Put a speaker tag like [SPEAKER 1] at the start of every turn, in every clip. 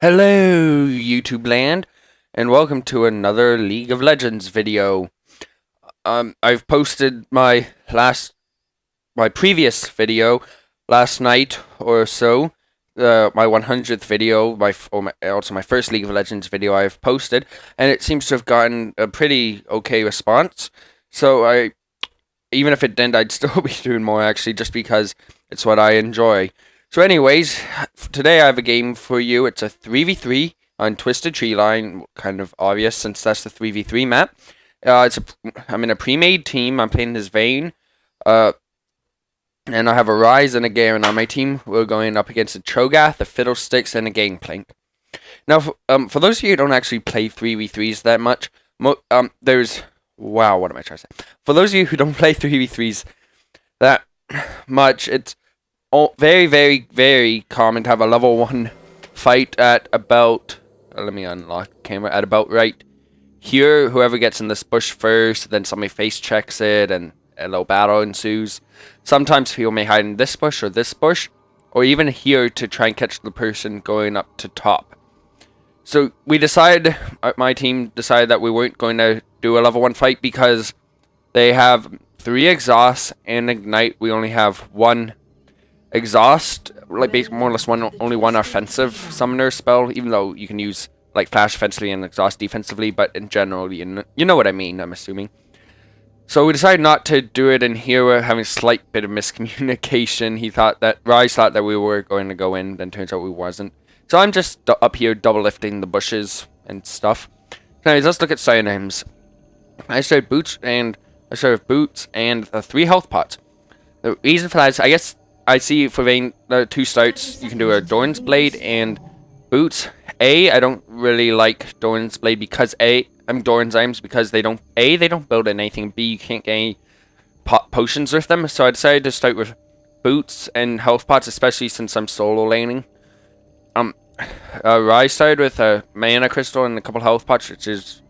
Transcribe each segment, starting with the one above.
[SPEAKER 1] Hello, YouTube land, and welcome to another League of Legends video. I've posted my previous video last night or so, my 100th video, also my first League of Legends video I've posted, and it seems to have gotten a pretty okay response. So even if it didn't, I'd still be doing more actually, just because it's what I enjoy. So anyways, today I have a game for you. It's a 3v3 on Twisted Tree Line, kind of obvious since that's the 3v3 map. I'm in a pre-made team. I'm playing as Vayne, and I have a Rise and a Garen on my team. We're going up against a Cho'Gath, a Fiddlesticks, and a Gangplank. Now, for those of you who don't actually play 3v3s that much, wow, what am I trying to say? For those of you who don't play 3v3s that much, it's very, very, very common to have a level 1 fight at about, let me unlock the camera, at about right here. Whoever gets in this bush first, then somebody face checks it, and a little battle ensues. Sometimes people may hide in this bush, or even here to try and catch the person going up to top. So my team decided that we weren't going to do a level 1 fight because they have 3 exhausts and ignite. We only have 1 exhaust, like basically more or less only one offensive summoner spell, even though you can use like flash offensively and exhaust defensively, but in general you know what I mean, I'm assuming. So we decided not to do it, and here we're having a slight bit of miscommunication. Rise thought that we were going to go in, then turns out we wasn't. So I'm just up here double lifting the bushes and stuff. Anyways, let's look at synonyms. I started boots and 3 health pots. The reason for that is, I guess I see for Vayne, 2 starts, you can do a Doran's Blade and boots. I don't really like Doran's Blade because Doran's Items because they don't build anything. B, you can't get any potions with them. So I decided to start with boots and health pots, especially since I'm solo laning. Rise started with a mana crystal and a couple health pots, which is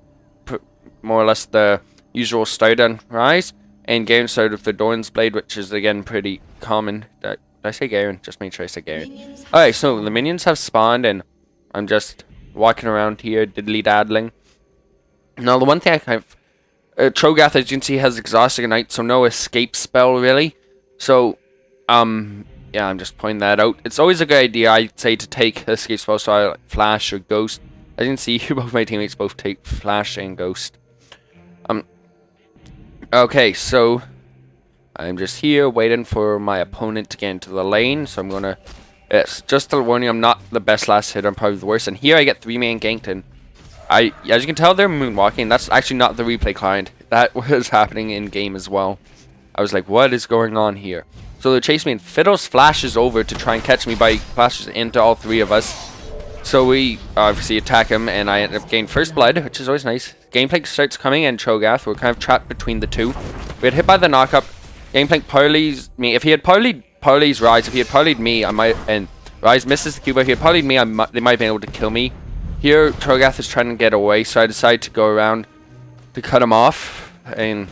[SPEAKER 1] more or less the usual start on Rise. And Garen started with the Doran's Blade, which is again pretty common. Did I say Garen? Just make sure I said Garen. Alright, so the minions have spawned, and I'm just walking around here, diddly-daddling. Now, the one thing Cho'Gath, as you can see, has Exhaust Ignite, so no escape spell, really. So, yeah, I'm just pointing that out. It's always a good idea, I'd say, to take escape spell, so I like Flash or Ghost. As you can see, both my teammates both take Flash and Ghost. Okay, so I'm just here waiting for my opponent to get into the lane. So I'm gonna, yes, just to warn you, I'm not the best last hit. I'm probably the worst. And here I get 3-man ganked, and as you can tell, they're moonwalking. That's actually not the replay client. That was happening in game as well. I was like, what is going on here? So they chase me, and Fiddles flashes over to try and catch me, by flashes into all 3 of us. So we obviously attack him, and I end up getting first blood, which is always nice. Gangplank starts coming, and Cho'Gath. We're kind of trapped between the 2. We get hit by the knockup. Gangplank parleys me. If he had parleys Rise, if he had parleyed me, and Rise misses the Cuba. If he had parleyed me, they might have been able to kill me. Here, Cho'Gath is trying to get away, so I decide to go around to cut him off. And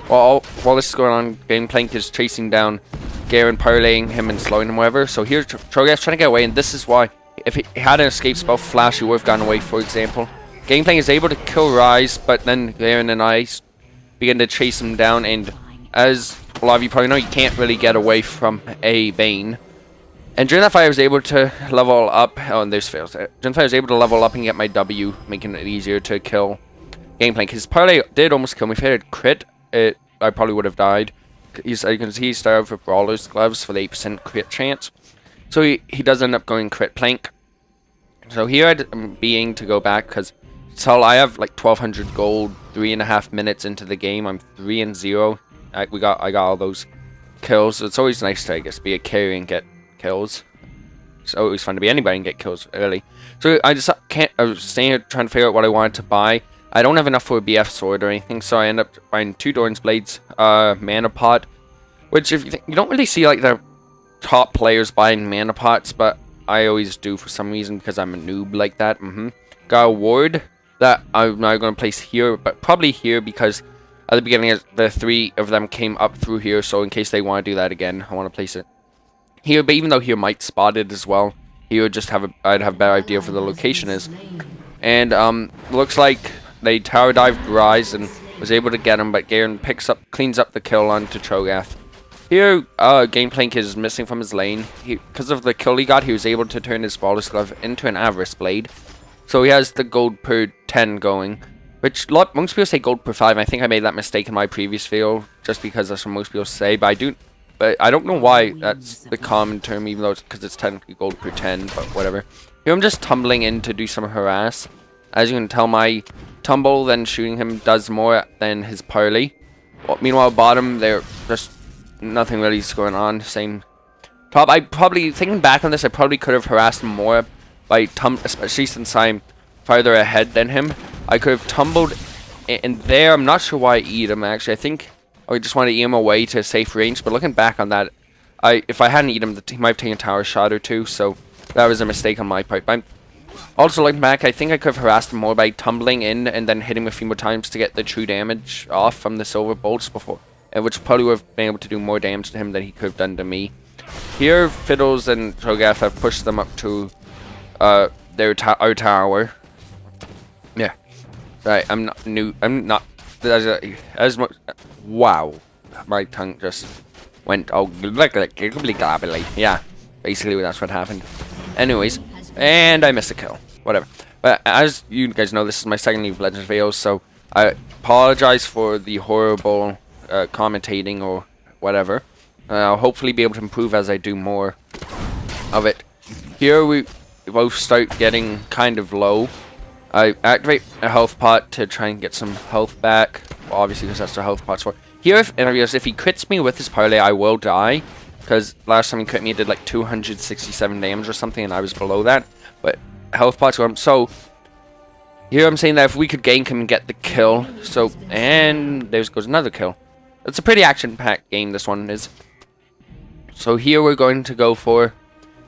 [SPEAKER 1] while this is going on, Gangplank is chasing down Garen, parleying him and slowing him, whatever. So here, Cho'Gath's trying to get away, and this is why. If he had an escape spell Flash, he would have gotten away, for example. Gangplank is able to kill Rise, but then Garen and I begin to chase him down, and as a lot of you probably know, you can't really get away from a Vayne. And during that fight, I was able to level up. Oh, and there's fails. During that fight, I was able to level up and get my W, making it easier to kill Gangplank. His parlay did almost kill me. If he had a crit, I probably would have died. As you can see, he started with Brawler's Gloves for the 8% crit chance. So he does end up going crit plank. So here I'm being to go back because I have like 1200 gold, 3.5 minutes into the game. I'm 3-0. I got all those kills. So it's always nice to, I guess, be a carry and get kills. It's always fun to be anybody and get kills early. So I was staying here trying to figure out what I wanted to buy. I don't have enough for a BF sword or anything, so I end up buying 2 Doran's Blades, mana pot, which if you don't really see like the top players buying mana pots, but I always do for some reason because I'm a noob like that. Got a ward that I'm now going to place here, but probably here because at the beginning the 3 of them came up through here, so in case they want to do that again, I want to place it here. But even though here might spot it as well, he would just have I'd have a better idea of where the location is. And looks like they tower dived Ryze and was able to get him, but Garen cleans up the kill onto Cho'Gath. Here, Gangplank is missing from his lane. Because of the kill he got, he was able to turn his Balder's Glove into an Avarice Blade. So he has the gold per 10 going, which most people say gold per 5. I think I made that mistake in my previous video, just because that's what most people say. But I don't know why that's the common term, even though because it's technically gold per 10, but whatever. Here I'm just tumbling in to do some harass. As you can tell, my tumble then shooting him does more than his parley. Meanwhile, bottom, they're just nothing really is going on. Same top. I probably, thinking back on this, I probably could have harassed him more by especially since I'm farther ahead than him. I could have tumbled in there. I'm not sure why I eat him, actually. I think I just want to eat him away to a safe range. But looking back on that, if I hadn't eaten him, he might have taken a tower shot or two. So that was a mistake on my part. But also, looking back, I think I could have harassed him more by tumbling in and then hitting him a few more times to get the true damage off from the silver bolts before. Which probably would have been able to do more damage to him than he could have done to me. Here, Fiddles and Cho'Gath have pushed them up to our tower. Yeah. Right, I'm not as much. Wow. My tongue just went yeah. Basically, that's what happened. Anyways, and I missed a kill. Whatever. But as you guys know, this is my second League of Legends video, so I apologize for the horrible commentating or whatever. I'll hopefully be able to improve as I do more of it. Here we both start getting kind of low. I activate a health pot to try and get some health back. Well, obviously, because that's what health pot's for. Here, if he crits me with his parlay, I will die. Because last time he crit me, it did like 267 damage or something, and I was below that. But health pots are so. Here I'm saying that if we could gank him and get the kill. So, and there goes another kill. It's a pretty action-packed game, this one is. So here we're going to go for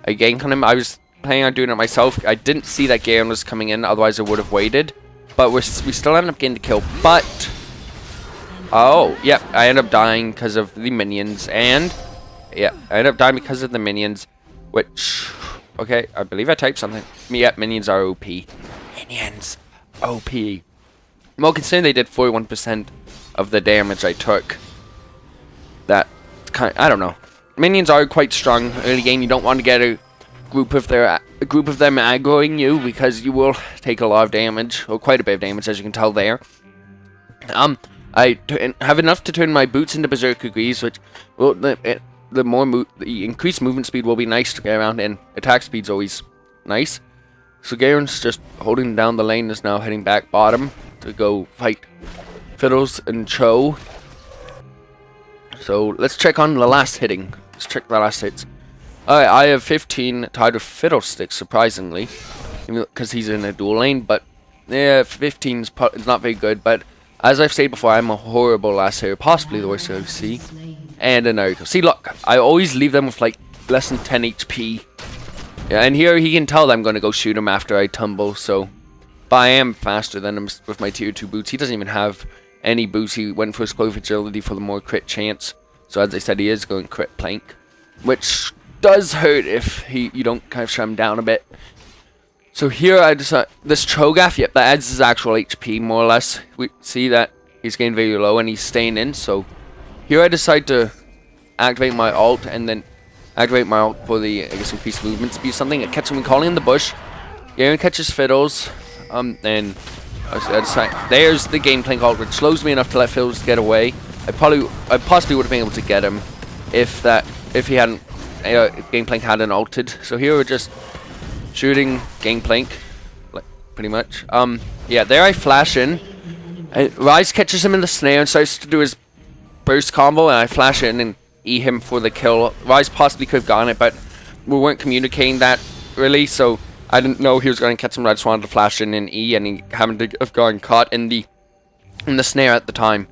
[SPEAKER 1] a gank on him. I was planning on doing it myself. I didn't see that Garen was coming in, otherwise I would have waited. But we still ended up getting the kill. But, oh, yeah, I ended up dying because of the minions. And, yeah, I ended up dying because of the minions. Which, okay, I believe I typed something. Yeah, minions are OP. Minions, OP. Well, considering they did 41% of the damage I took, that I don't know. Minions are quite strong early game. You don't want to get a group of them aggroing you, because you will take a lot of damage, or quite a bit of damage, as you can tell there. I have enough to turn my boots into Berserker Greaves, which well, the increased movement speed will be nice to get around, and attack speed's always nice. So Garen's just holding down the lane, is now heading back bottom to go fight Fiddles and Cho. So let's check on the last hitting. Let's check the last hits. Alright, I have 15 tied with Fiddlesticks, surprisingly, because he's in a dual lane. But yeah, 15 is not very good. But as I've said before, I'm a horrible last hitter, possibly the worst OC. And a Naruto. See, look, I always leave them with like less than 10 HP. Yeah, and here he can tell that I'm going to go shoot him after I tumble. So, but I am faster than him with my tier 2 boots. He doesn't even have any boots. He went for his clove agility for the more crit chance. So as I said, he is going crit plank, which does hurt if you don't kind of shut him down a bit. So here I decide this Cho'Gath, yep, that adds his actual HP more or less. We see that he's getting very low and he's staying in. So here I decide to activate my ult and then activate my ult for the, I guess, increased movement speed, something. I catch him calling in the bush. Garen catches Fiddles, and I decide, there's the Gangplank ult, which slows me enough to let Fiddles get away. I possibly would have been able to get him if he hadn't, if Gangplank hadn't ulted. So here we're just shooting Gangplank, like, pretty much. Yeah, there I flash in. Ryze catches him in the snare and starts to do his burst combo, and I flash in and E him for the kill. Ryze possibly could have gotten it, but we weren't communicating that really, so I didn't know he was going to catch him. I just wanted to flash in and E, and he happened to have gotten caught in the snare at the time.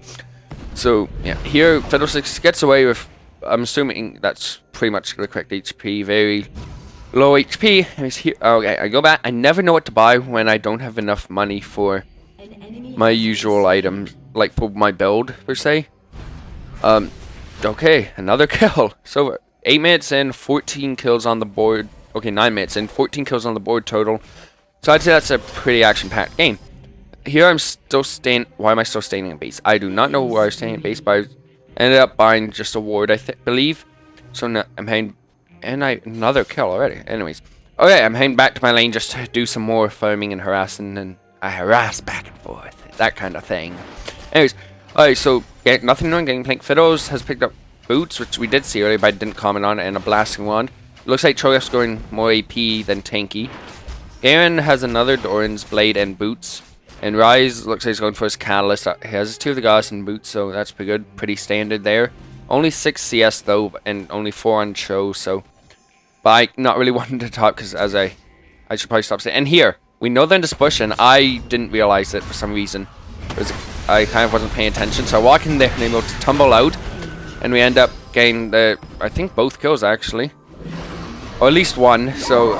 [SPEAKER 1] So yeah, here Fiddlesticks gets away with, I'm assuming that's pretty much the correct HP, very low HP. Here, okay, I go back. I never know what to buy when I don't have enough money for my usual items, like for my build per se. Okay, another kill. So 8 minutes in, 14 kills on the board. Okay, 9 minutes and 14 kills on the board total. So I'd say that's a pretty action-packed game. Here I'm still staying. Why am I still staying in base? I do not know where I was staying in base, but I ended up buying just a ward, I believe. So now I'm heading, and another kill already. Anyways, okay, I'm heading back to my lane just to do some more farming and harassing, and I harass back and forth, that kind of thing. Anyways, alright, so nothing new on Gangplank. Fiddles has picked up boots, which we did see earlier, but I didn't comment on it, and a blasting wand. Looks like Cho'Gath's going more AP than tanky. Garen has another Doran's blade and boots. And Rise looks like he's going for his catalyst. He has his 2 of the goddess and boots, so that's pretty good. Pretty standard there. Only 6 CS though, and only 4 on show, so. But I not really wanting to talk because as I should probably stop saying. And here, we know they're in this bush, and I didn't realize it for some reason. I kind of wasn't paying attention, so I walk in there and able to tumble out. And we end up getting I think both kills actually. Or at least one, so.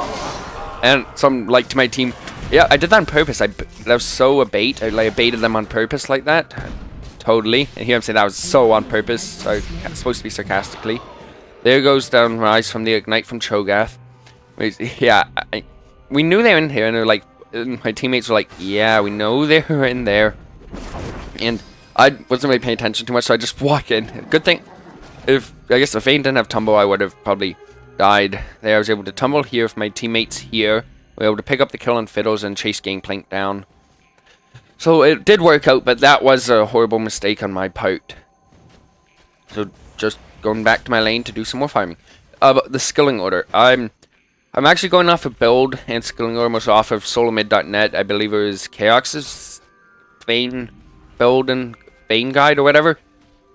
[SPEAKER 1] And some like to my team. Yeah, I did that on purpose. That was so a bait. I baited them on purpose like that. Totally. And here I'm saying that was so on purpose. So it's supposed to be sarcastically. There goes down Rise from the Ignite from Cho'Gath. Yeah, we knew they were in here, and they're like, my teammates were like, yeah, we know they were in there. And I wasn't really paying attention too much, so I just walk in. Good thing, I guess if Vayne didn't have tumble, I would have probably died there. I was able to tumble here with my teammates here. We were able to pick up the kill on Fiddles and chase Gangplank down. So it did work out, but that was a horrible mistake on my part. So just going back to my lane to do some more farming. But the skilling order. I'm actually going off of build and skilling order, most off of solomid.net. I believe it was Chaos's Vayne build and Vayne guide or whatever.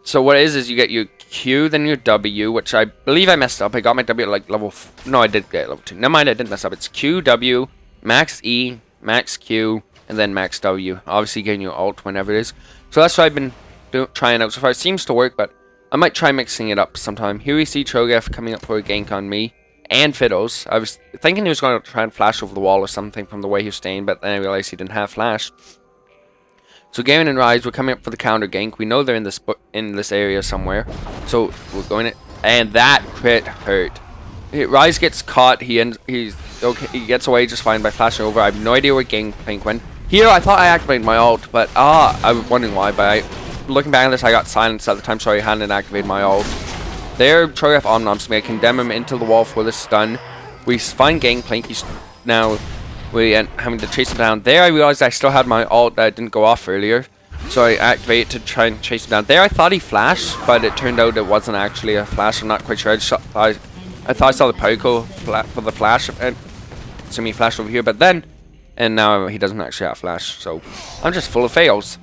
[SPEAKER 1] So what it is you get your Q, then your W, which I believe I messed up. I got my W at like level... No, I did get level 2. Never mind, I didn't mess up. It's Q, W, max E, max Q, and then max W. Obviously getting your ult whenever it is. So that's what I've been trying out so far. It seems to work, but I might try mixing it up sometime. Here we see Cho'Gath coming up for a gank on me and Fiddles. I was thinking he was going to try and flash over the wall or something from the way he was staying, but then I realized he didn't have flash. So Garen and Rise, we're coming up for the counter gank. We know they're in this area somewhere. So we're going to, and that crit hurt. Rise gets caught. He's okay. He gets away just fine by flashing over. I have no idea where Gangplank went. Here I thought I activated my ult, but I was wondering why. But looking back on this, I got silenced at the time, so I hadn't activated my ult. There, Cho'Gath omnoms me. I condemn him into the wall for the stun. We find Gangplank. He's now. We end having to chase him down. There I realized I still had my ult that didn't go off earlier. So I activate it to try and chase him down. There I thought he flashed, but it turned out it wasn't actually a flash. I'm not quite sure. I thought I saw the particle for the flash. And so he flashed over here, but then... And now he doesn't actually have flash. So I'm just full of fails.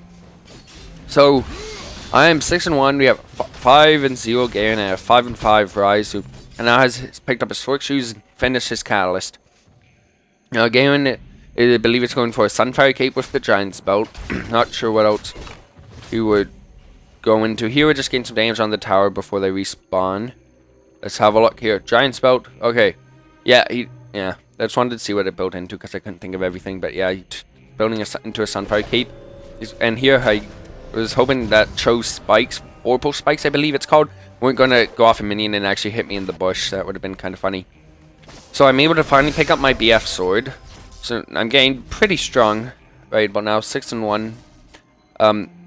[SPEAKER 1] So I am 6-1. We have 5-0 Garen, and I have 5-5 Rise, who and now has picked up his fork shoes and finished his catalyst. Now Garen, I believe it's going for a Sunfire Cape with the Giant's Belt. Not sure what else he would go into. Here we're just getting some damage on the tower before they respawn. Let's have a look here. Giant's Belt. Okay. Yeah, I just wanted to see what it built into because I couldn't think of everything. But yeah, building into a Sunfire Cape. And here I was hoping that Cho's spikes, Orpal spikes I believe it's called, weren't going to go off a minion and actually hit me in the bush. That would have been kind of funny. So I'm able to finally pick up my BF sword. So I'm getting pretty strong right about now, 6-1.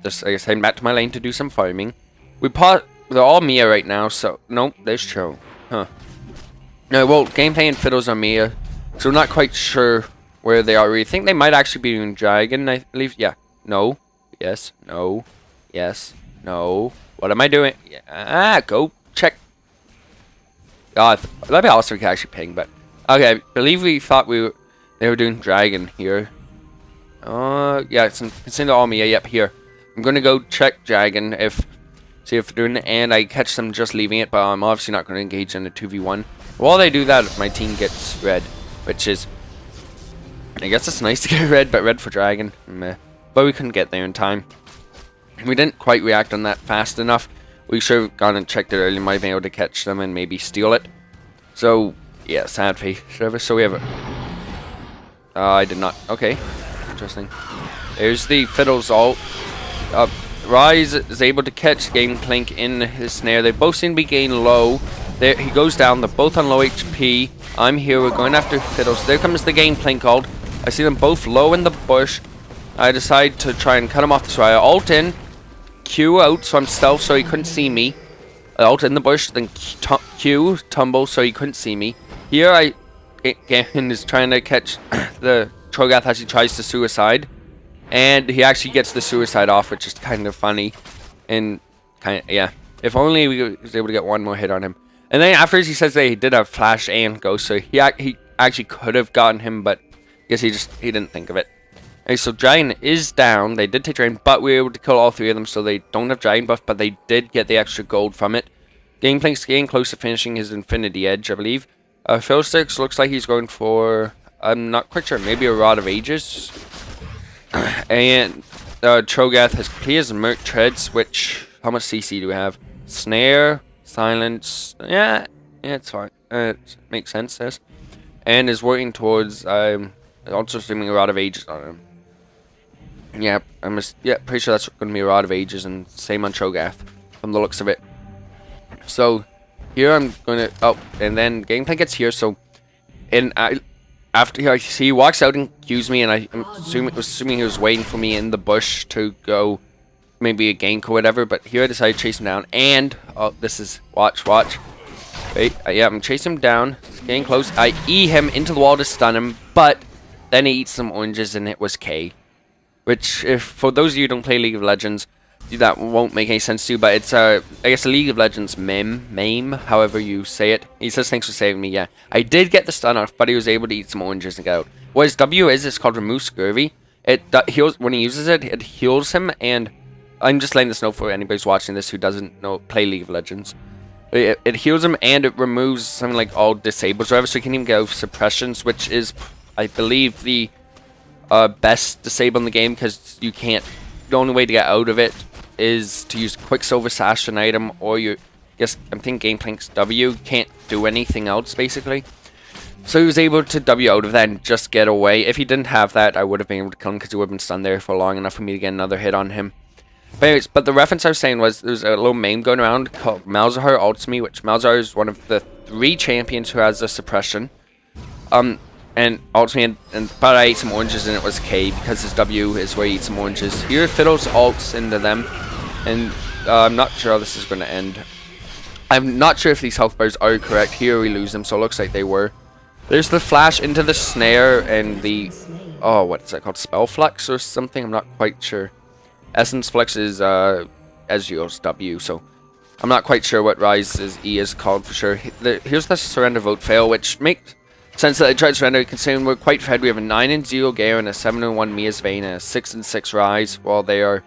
[SPEAKER 1] Just I guess heading back to my lane to do some farming. They're all Mia right now, so nope, there's Cho. Huh. Well, gameplay and Fiddles are Mia, so I'm not quite sure where they are. We think they might actually be doing Dragon, I believe. Yeah. No. Yes. No. Yes. No. What am I doing? Yeah. Go check. That'd be awesome if we could actually ping, but okay. I believe we thought they were doing Dragon here. Yeah, it's in the all Mia. Yep, here. I'm gonna go check Dragon see if they're doing it, and I catch them just leaving it, but I'm obviously not gonna engage in a 2v1. While they do that, if my team gets red, which is, I guess it's nice to get red, but red for Dragon, meh. But we couldn't get there in time. We didn't quite react on that fast enough. We should have gone and checked it earlier, might have been able to catch them and maybe steal it. So, yeah, sad face. So we have a... I did not... Okay, interesting. There's the Fiddles ult. Rise is able to catch Gangplank in his snare. They both seem to be getting low. There, he goes down. They're both on low HP. I'm here. We're going after Fiddles. There comes the Gangplank ult. I see them both low in the bush. I decide to try and cut him off. So I ult in, Q out, so I'm stealth, so he couldn't see me. I ult in the bush, then Q tumble, so he couldn't see me. Here, Gavin is trying to catch the Cho'Gath as he tries to suicide, and he actually gets the suicide off, which is kind of funny. And yeah, if only we was able to get one more hit on him. And then afterwards, he says that he did have flash and ghost, so he actually could have gotten him, but I guess he didn't think of it. Okay, so Dragon is down. They did take Dragon, but we were able to kill all three of them, so they don't have Dragon buff, but they did get the extra gold from it. Gameplank's getting close to finishing his Infinity Edge, I believe. Fiddlesticks looks like he's going for, I'm not quite sure, maybe a Rod of Ages. And Cho'Gath has completed his Merc Treads, which, how much CC do we have? Snare, Silence, yeah, it's fine. It makes sense, this. And is working towards, also assuming a Rod of Ages on him. Yeah, pretty sure that's going to be a Rod of Ages, and same on Cho'Gath, from the looks of it. So, here I'm going to, oh, and then Gangplank gets here, so, and after I see he walks out and cues me, and I'm assuming he was waiting for me in the bush to go, maybe a gank or whatever, but here I decided to chase him down, and, oh, this is, watch. Wait, yeah, I'm chasing him down, getting close, I E him into the wall to stun him, but then he eats some oranges, and it was K. Which, if for those of you who don't play League of Legends, that won't make any sense to you, but it's, I guess, a League of Legends meme, however you say it. He says, thanks for saving me, yeah. I did get the stun off, but he was able to eat some oranges and get out. What his W is, it's called Remove Scurvy. It heals, when he uses it, it heals him, and I'm just letting this know for anybody who's watching this who doesn't play League of Legends. It heals him, and it removes something like all disables, whatever, so he can even get out suppressions, which is, I believe, the best disable in the game, because you can't, the only way to get out of it is to use Quicksilver Sash an item, or I'm thinking Gameplank's W can't do anything else, basically. So he was able to W out of that and just get away. If he didn't have that, I would have been able to kill him, because he would have been stunned there for long enough for me to get another hit on him. But anyways, the reference I was saying was, there's a little meme going around called Malzahar ults me, which Malzahar is one of the 3 champions who has a suppression. And ults me, but I ate some oranges and it was K, because his W is where he eats some oranges. Here, Fiddles ults into them, and I'm not sure how this is going to end. I'm not sure if these health bars are correct. Here we lose them, so it looks like they were. There's the flash into the snare and the, oh, what is that called? Spell Flux or something? I'm not quite sure. Essence Flux is Ezreal's W, so I'm not quite sure what Ryze's E is called for sure. Here's the surrender vote fail, which makes sense that I tried to surrender, considering we're quite fed. We have a 9-0 Garen, a 7-1 Mia's Vayne, and a 6-6 Ryze, while they are,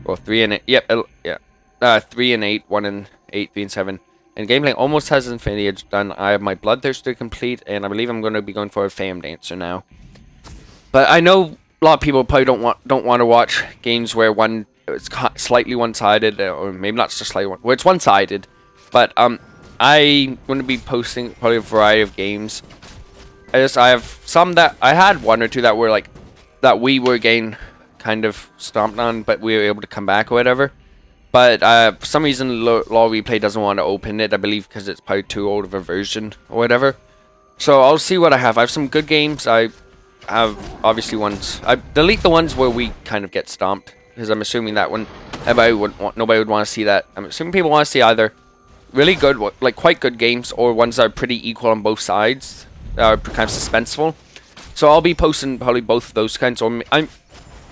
[SPEAKER 1] well, 3-8, yep, 3-8, 1-8, 3-7. And Gameplay almost has Infinity Edge done. I have my Bloodthirster complete, and I believe I'm going to be going for a Fam Dancer now. But I know a lot of people probably don't want to watch games where it's slightly one-sided, or maybe not just slightly where it's one-sided. But I'm going to be posting probably a variety of games. I have some that I had 1 or 2 that were like that we were getting kind of stomped on, but we were able to come back or whatever. But for some reason, LoL Replay doesn't want to open it. I believe because it's probably too old of a version or whatever. So I'll see what I have. I have some good games. I have obviously ones. I delete the ones where we kind of get stomped, because I'm assuming that one nobody would want to see that. I'm assuming people want to see either really good, like quite good games, or ones that are pretty equal on both sides. Are kind of suspenseful. So I'll be posting probably both of those kinds,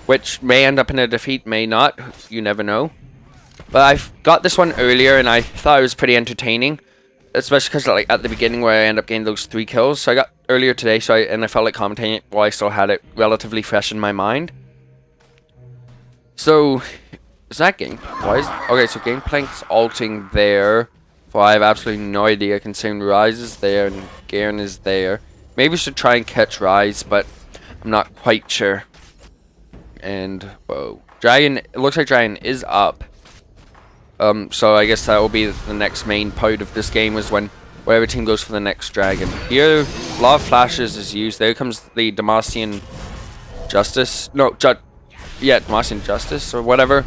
[SPEAKER 1] which may end up in a defeat, may not. You never know. But I've got this one earlier, and I thought it was pretty entertaining, especially because like at the beginning where I end up getting those 3 kills. So I got earlier today, and I felt like commentating it while I still had it relatively fresh in my mind. So is that game? Okay? So Gameplank's ulting there. Well, I have absolutely no idea, considering Ryze is there and Garen is there. Maybe we should try and catch Ryze, but I'm not quite sure. And, whoa. Dragon, it looks like Dragon is up. So I guess that will be the next main part of this game, is when whatever team goes for the next Dragon. Here, a lot of flashes is used. There comes the Demacian Justice. No, Demacian Justice, or whatever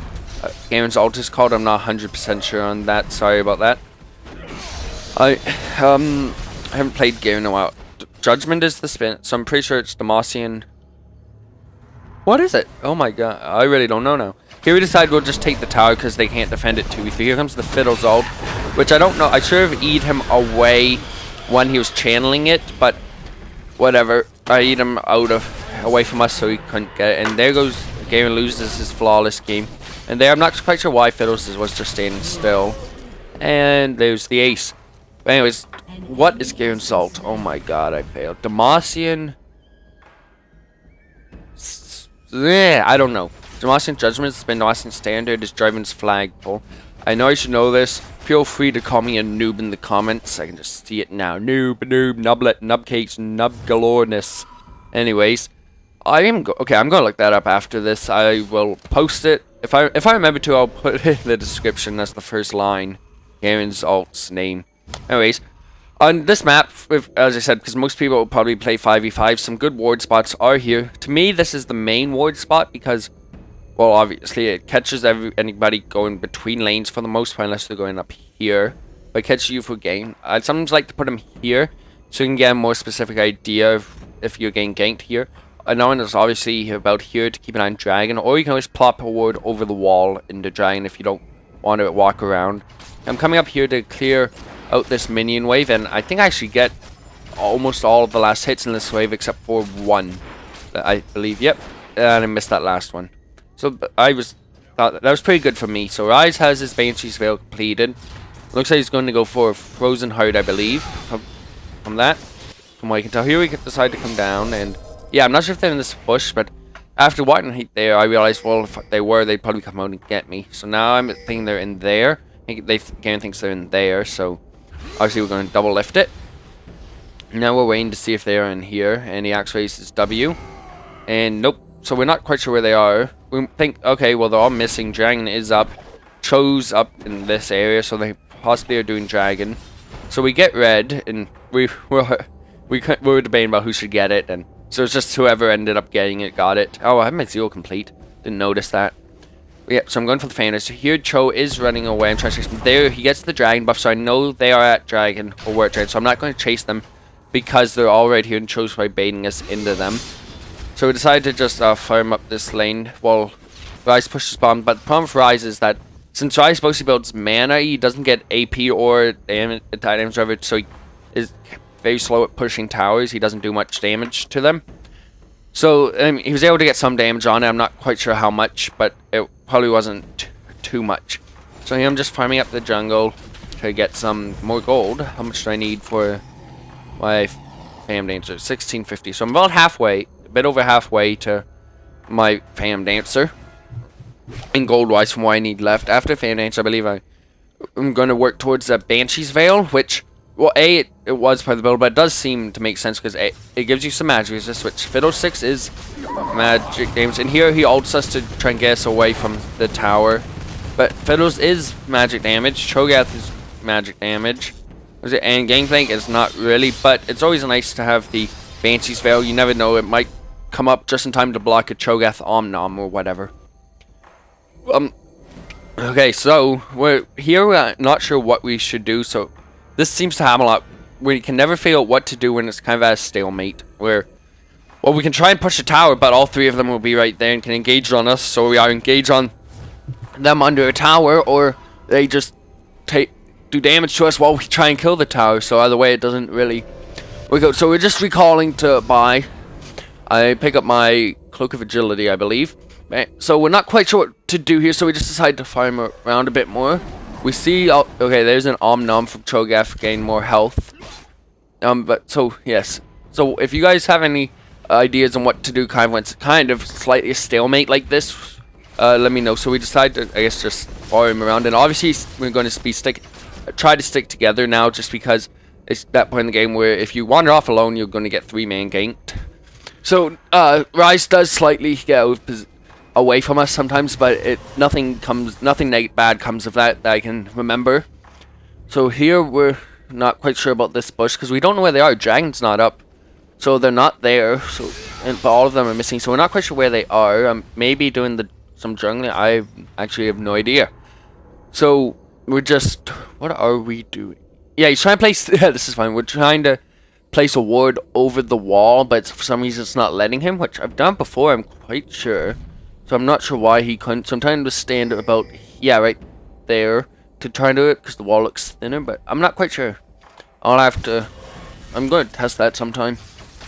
[SPEAKER 1] Garen's ult is called. I'm not 100% sure on that. Sorry about that. I haven't played Gale in a while. Judgment is the spin, so I'm pretty sure it's Demacian. What is it? Oh my god, I really don't know now. Here we decide we'll just take the tower because they can't defend it too easily. Here comes the Fiddle's ult, which I don't know. I should have E'd him away when he was channeling it, but whatever. I E'd him away from us so he couldn't get it. And there goes Garen loses his flawless game. And there, I'm not quite sure why Fiddles was just standing still. And there's the ace. But anyways, what is Garen's ult? Oh my god, I failed. Demacian. Yeah, I don't know. Demacian Judgment has been Demacian Standard is Draven's flagpole. I know I should know this. Feel free to call me a noob in the comments. I can just see it now. Noob, nublet, nubcakes, nub galoreness. Anyways, I'm gonna look that up after this. I will post it. If I remember to, I'll put it in the description. That's the first line. Garen's alt's name. Anyways, on this map, as I said, because most people will probably play 5v5, some good ward spots are here. To me, this is the main ward spot because, well, obviously it catches anybody going between lanes for the most part, unless they're going up here. But it catches you for game. I'd sometimes like to put them here so you can get a more specific idea of if you're getting ganked here. Another one is obviously about here to keep an eye on Dragon, or you can always plop a ward over the wall into Dragon if you don't want to walk around. I'm coming up here to clear out this minion wave, and I think I actually get almost all of the last hits in this wave except for one, I believe. Yep, and I missed that last one. So thought that was pretty good for me. So Rise has his Banshee's Veil completed. Looks like he's going to go for a Frozen Heart, I believe. From what I can tell, here we can decide to come down, and yeah, I'm not sure if they're in this bush, but after watching Heat there, I realized, well, if they were, they'd probably come out and get me. So now I'm thinking they're in there. Garen thinks they're in there, so obviously we're going to double lift it. Now we're waiting to see if they're in here, and he activates his W. And nope, so we're not quite sure where they are. We think, okay, well, they're all missing. Dragon is up. Cho's up in this area, so they possibly are doing Dragon. So we get red, and we were debating about who should get it, and so it's just whoever ended up getting it got it. Oh, I have my Zeal complete. Didn't notice that. Yep, so I'm going for the Phantom. So here Cho is running away. I'm trying to chase him. There, he gets the Dragon buff, so I know they are at Dragon, or we're at Dragon, so I'm not going to chase them because they're all right here, and Cho's by baiting us into them. So we decided to just farm up this lane while Rise pushes bomb. But the problem with Rise is that since Rise mostly builds mana, he doesn't get AP or damage, attack damage over it, so he is very slow at pushing towers. He doesn't do much damage to them. So he was able to get some damage on it. I'm not quite sure how much, but it probably wasn't too much. So here I'm just farming up the jungle to get some more gold. How much do I need for my Phantom Dancer? 1650. So I'm about halfway, a bit over halfway to my Phantom Dancer. In gold-wise from what I need left. After Phantom Dancer, I believe I'm going to work towards the Banshee's Veil, which, well, it was part of the build, but it does seem to make sense because it gives you some magic resist, which Fiddlesticks is magic damage. And here he ults us to try and get us away from the tower. But Fiddles is magic damage. Cho'Gath is magic damage. And Gangplank is not really, but it's always nice to have the Banshee's Veil. You never know, it might come up just in time to block a Cho'Gath Omnom or whatever. Okay, so we're here. We're not sure what we should do. So this seems to happen a lot. We can never figure out what to do when it's kind of at a stalemate. Where, well, we can try and push the tower, but all three of them will be right there and can engage on us. So we either engage on them under a tower, or they just do damage to us while we try and kill the tower. So either way, it doesn't really work out. So we're just recalling to buy. I pick up my Cloak of Agility, I believe. So we're not quite sure what to do here, so we just decided to farm around a bit more. We see, okay, there's an Omnom from Cho'Gath, gain more health. But so yes. So if you guys have any ideas on what to do, kind of when it's kind of slightly a stalemate like this, let me know. So we decided to, I guess, just farm around, and obviously we're going to be try to stick together now, just because it's that point in the game where if you wander off alone, you're going to get 3-man ganked. So Rise does slightly get away from us sometimes, but nothing bad comes of that I can remember. So here we're not quite sure about this bush because we don't know where they are. Dragon's not up, so they're not there. So but all of them are missing, so we're not quite sure where they are. Maybe doing some jungling. I actually have no idea. So we're just, what are we doing? Yeah, he's trying to place. Yeah, this is fine. We're trying to place a ward over the wall, but for some reason it's not letting him, which I've done before, I'm quite sure. So I'm not sure why he couldn't. So I'm trying to stand about, yeah, right there to try and do it because the wall looks thinner, but I'm not quite sure. I'll have to. I'm going to test that sometime,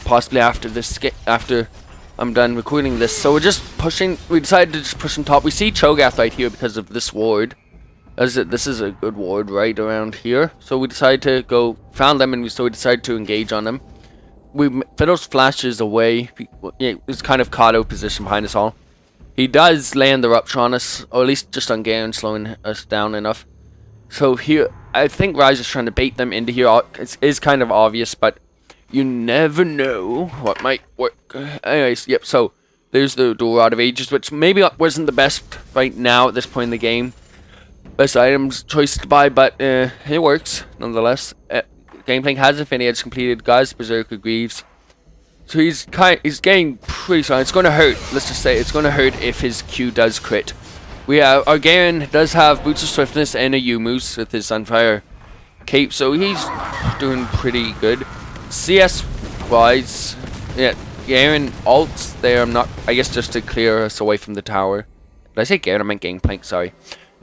[SPEAKER 1] possibly after this. After I'm done recording this. So we're just pushing. We decided to just push on top. We see Cho'Gath right here because of this ward. This is a good ward right around here. So we decided to go, found them, and so we decided to engage on them. Fiddle's flashes away. He's kind of caught out position behind us all. He does land the rupture on us, or at least just on Garen, slowing us down enough. So here, I think Ryze is trying to bait them into here. It is kind of obvious, but you never know what might work. Anyways, yep, so there's the Rod of Ages, which maybe wasn't the best right now at this point in the game. Best items choice to buy, but it works nonetheless. Gameplay has Infinity Edge completed, guys. Berserker Greaves. So he's getting pretty strong. It's going to hurt. Let's just say it's going to hurt if his Q does crit. Our Garen does have Boots of Swiftness and a U-Moose with his Sunfire Cape, so he's doing pretty good. CS wise, yeah, Garen ults there. I guess just to clear us away from the tower. Did I say Garen? I meant Gangplank. Sorry.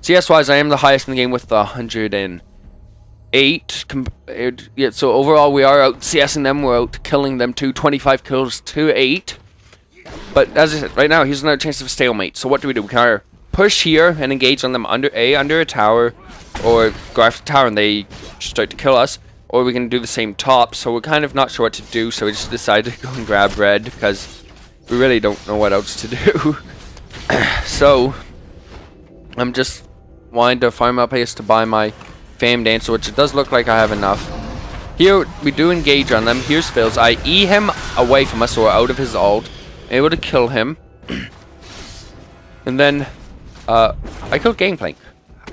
[SPEAKER 1] CS wise, I am the highest in the game with 108. Yeah, so overall we are out CSing them. We're out killing them too. 25 kills to 8. But as I said, right now here's another chance of a stalemate. So what do? We can either push here and engage on them under a tower, or go after the tower and they start to kill us, or we can do the same top. So we're kind of not sure what to do. So we just decided to go and grab red because we really don't know what else to do. So I'm just wanting to farm up pace to buy my Fam Dancer, which it does look like I have enough. Here we do engage on them. Here's Phil's. I E him away from us, so we're out of his ult. Able to kill him. And then I killed Gangplank.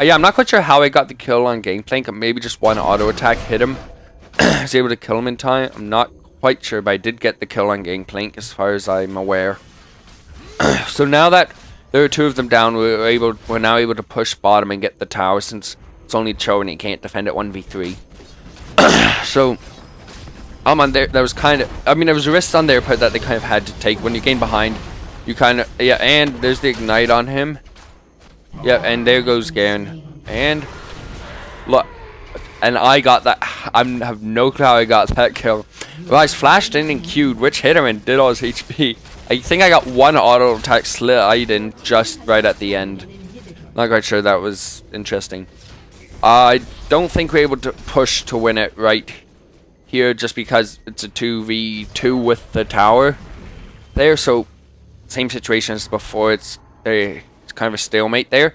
[SPEAKER 1] Yeah, I'm not quite sure how I got the kill on Gangplank. Maybe just one auto attack hit him. I was able to kill him in time. I'm not quite sure, but I did get the kill on Gangplank as far as I'm aware. So now that there are two of them down, we're now able to push bottom and get the tower, since it's only Cho and he can't defend it 1v3. So I'm on there. That was kind of, I mean, there was a risk on their part that they kind of had to take. When you gain behind, you kind of, yeah, and there's the ignite on him. Yeah, and there goes Garen. And look, and I got that. I have no clue how I got that kill. Ryze flashed in and Q'd, which hit him and did all his HP. I think I got one auto attack slide in just right at the end. Not quite sure, that was interesting. I don't think we're able to push to win it right here, just because it's a 2v2 with the tower there. So same situation as before. It's kind of a stalemate there.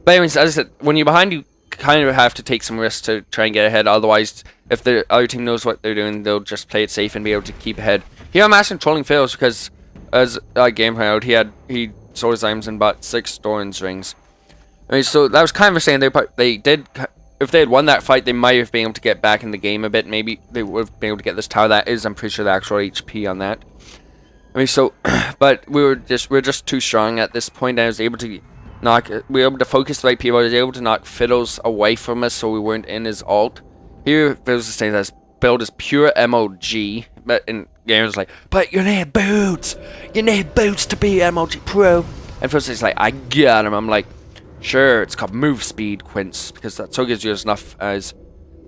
[SPEAKER 1] But anyways, as I said, when you're behind, you kind of have to take some risks to try and get ahead. Otherwise, if the other team knows what they're doing, they'll just play it safe and be able to keep ahead. Here I'm actually trolling Fails because as game played out, he sold his items and bought 6 Doran's rings. I mean, so that was kind of a saying there, but they did. If they had won that fight, they might have been able to get back in the game a bit. Maybe they would have been able to get this tower. That is, I'm pretty sure, the actual HP on that. I mean, so, but we were just too strong at this point. I was able to we were able to focus the right people. I was able to knock Fiddles away from us, so we weren't in his ult. Here, Fiddles is saying that his build is pure MOG, but in Garen's like, but you need boots. You need boots to be MOG Pro. And Fiddles is like, I got him. I'm like, sure, it's called move speed, Quince, because that so gives you enough as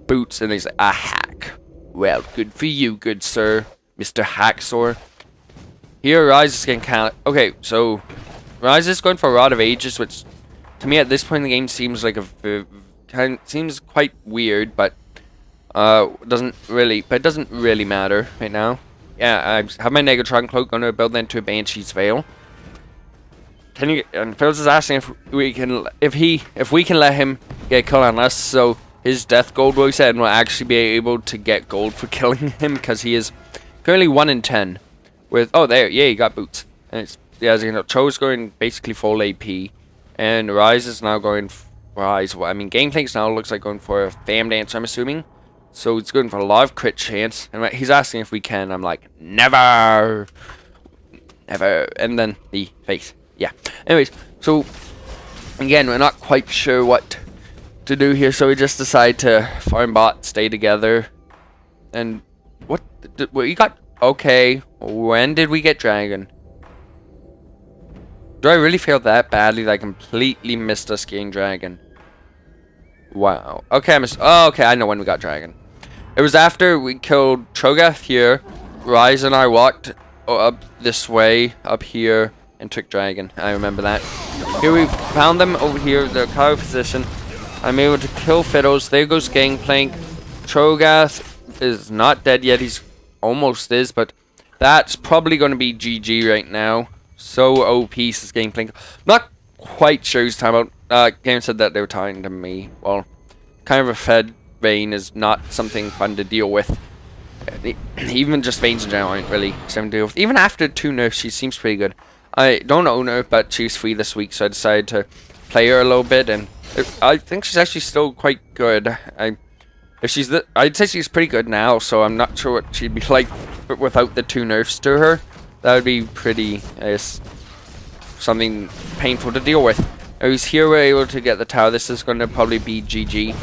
[SPEAKER 1] boots. And he's like, a hack. Well, good for you, good sir, Mr. Hacksaw. Here, Ryze is getting kind of... Okay, so Ryze is going for Rod of Ages, which to me at this point in the game seems like seems quite weird, but it doesn't really matter right now. Yeah, I have my Negatron cloak. Going to build that into a Banshee's Veil. And Phil's is asking if we can let him get killed on us, so his death gold will set, and we'll actually be able to get gold for killing him, because he is currently 1 in 10. With he got boots, and it's as you know, Cho's going basically full AP, and Ryze is now going Ryze. Well, I mean, Gameplank's now looks like going for a Fam Dance, I'm assuming, so it's going for a lot of crit chance. And he's asking if we can. I'm like, never, and then the face. Yeah. Anyways, so again, we're not quite sure what to do here, so we just decide to farm bot, stay together. And what we got? Okay, when did we get dragon? Do I really feel that badly that I completely missed us getting dragon? Wow. Okay, oh, okay, I know when we got dragon. It was after we killed Cho'Gath here. Rise and I walked up this way, up here, and took dragon. I remember that. Here we found them over here, the cover position. I'm able to kill Fiddles. There goes Gangplank. Cho'Gath is not dead yet. He's almost is, but that's probably going to be GG right now. So OP is Gangplank. Not quite sure who's talking about. Game said that they were talking to me. Well, kind of a fed Vayne is not something fun to deal with. Even just Vaynes in general aren't really something to deal with. Even after 2 nerfs, she seems pretty good. I don't own her, but she's free this week, so I decided to play her a little bit, and I think she's actually still quite good. I'd say she's pretty good now, so I'm not sure what she'd be like without the 2 nerfs to her. That would be pretty, I guess, something painful to deal with. I was here, we're able to get the tower. This is going to probably be GG.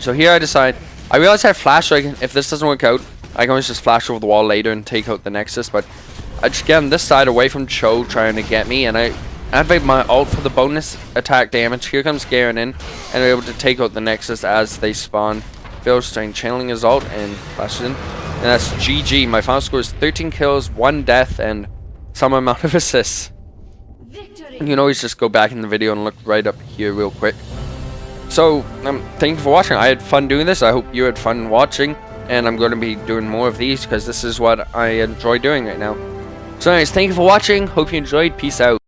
[SPEAKER 1] So here I decide, I realize I have flash, so if this doesn't work out, I can always just flash over the wall later and take out the Nexus, but I just get on this side away from Cho trying to get me, and I activate my ult for the bonus attack damage. Here comes Garen in, and we're able to take out the Nexus as they spawn. Phil's starting channeling his ult and flashes in, and that's GG. My final score is 13 kills, 1 death, and some amount of assists. You can always just go back in the video and look right up here real quick. So, thank you for watching. I had fun doing this. I hope you had fun watching, and I'm going to be doing more of these because this is what I enjoy doing right now. So anyways, thank you for watching. Hope you enjoyed. Peace out.